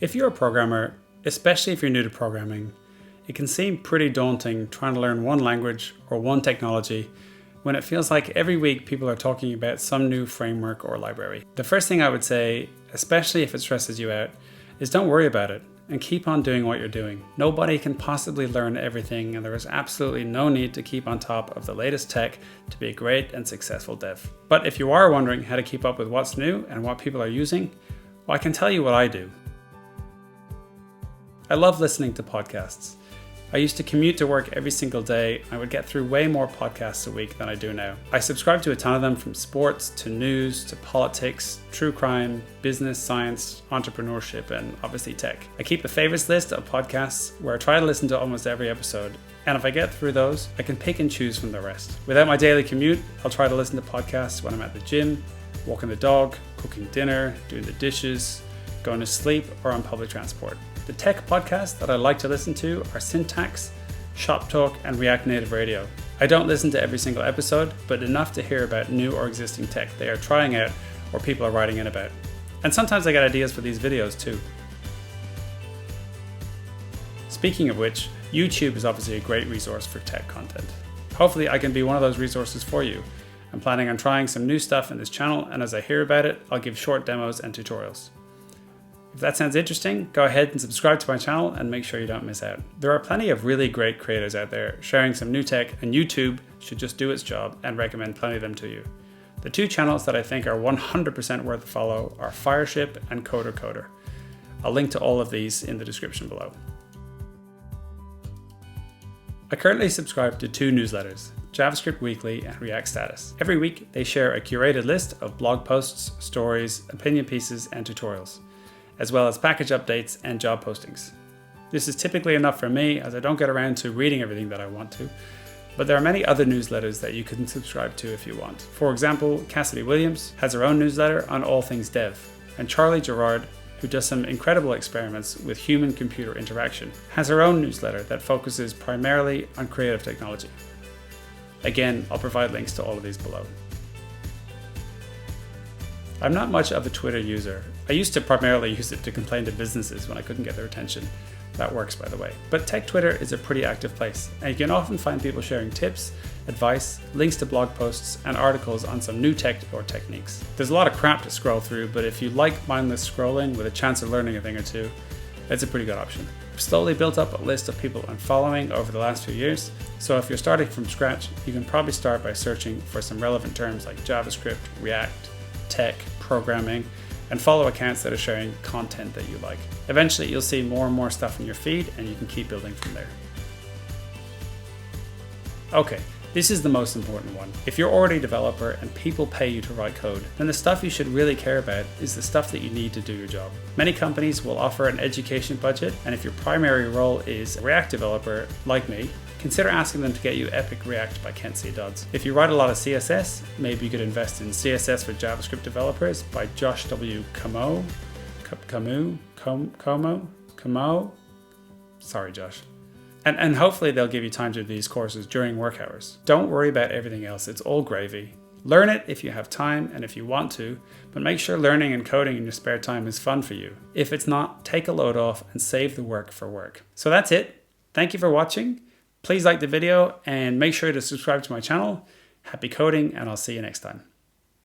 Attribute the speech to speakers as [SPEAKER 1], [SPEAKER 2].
[SPEAKER 1] If you're a programmer, especially if you're new to programming, it can seem pretty daunting trying to learn one language or one technology when it feels like every week people are talking about some new framework or library. The first thing I would say, especially if it stresses you out, is don't worry about it and keep on doing what you're doing. Nobody can possibly learn everything, and there is absolutely no need to keep on top of the latest tech to be a great and successful dev. But if you are wondering how to keep up with what's new and what people are using, well, I can tell you what I do. I love listening to podcasts. I used to commute to work every single day. I would get through way more podcasts a week than I do now. I subscribe to a ton of them, from sports to news to politics, true crime, business, science, entrepreneurship, and obviously tech. I keep a favorites list of podcasts where I try to listen to almost every episode. And if I get through those, I can pick and choose from the rest. Without my daily commute, I'll try to listen to podcasts when I'm at the gym, walking the dog, cooking dinner, doing the dishes, going to sleep, or on public transport. The tech podcasts that I like to listen to are Syntax, Shop Talk, and React Native Radio. I don't listen to every single episode, but enough to hear about new or existing tech they are trying out or people are writing in about. And sometimes I get ideas for these videos too. Speaking of which, YouTube is obviously a great resource for tech content. Hopefully I can be one of those resources for you. I'm planning on trying some new stuff in this channel, and as I hear about it, I'll give short demos and tutorials. If that sounds interesting, go ahead and subscribe to my channel and make sure you don't miss out. There are plenty of really great creators out there sharing some new tech, and YouTube should just do its job and recommend plenty of them to you. The two channels that I think are 100% worth a follow are Fireship and Coder. I'll link to all of these in the description below. I currently subscribe to two newsletters, JavaScript Weekly and React Status. Every week, they share a curated list of blog posts, stories, opinion pieces, and tutorials, as well as package updates and job postings. This is typically enough for me, as I don't get around to reading everything that I want to, but there are many other newsletters that you can subscribe to if you want. For example, Cassidy Williams has her own newsletter on all things dev, and Charlie Gerard, who does some incredible experiments with human-computer interaction, has her own newsletter that focuses primarily on creative technology. Again, I'll provide links to all of these below. I'm not much of a Twitter user. I used to primarily use it to complain to businesses when I couldn't get their attention. That works, by the way. But tech Twitter is a pretty active place, and you can often find people sharing tips, advice, links to blog posts, and articles on some new tech or techniques. There's a lot of crap to scroll through, but if you like mindless scrolling with a chance of learning a thing or two, it's a pretty good option. I've slowly built up a list of people I'm following over the last few years, so if you're starting from scratch, you can probably start by searching for some relevant terms like JavaScript, React, tech, programming, and follow accounts that are sharing content that you like. Eventually, you'll see more and more stuff in your feed, and you can keep building from there. Okay, this is the most important one. If you're already a developer and people pay you to write code, then the stuff you should really care about is the stuff that you need to do your job. Many companies will offer an education budget, and if your primary role is a React developer like me, consider asking them to get you Epic React by Kent C. Dodds. If you write a lot of CSS, maybe you could invest in CSS for JavaScript developers by Josh W. Como. Sorry, Josh. And hopefully they'll give you time to do these courses during work hours. Don't worry about everything else, it's all gravy. Learn it if you have time and if you want to, but make sure learning and coding in your spare time is fun for you. If it's not, take a load off and save the work for work. So that's it. Thank you for watching. Please like the video and make sure to subscribe to my channel. Happy coding, and I'll see you next time.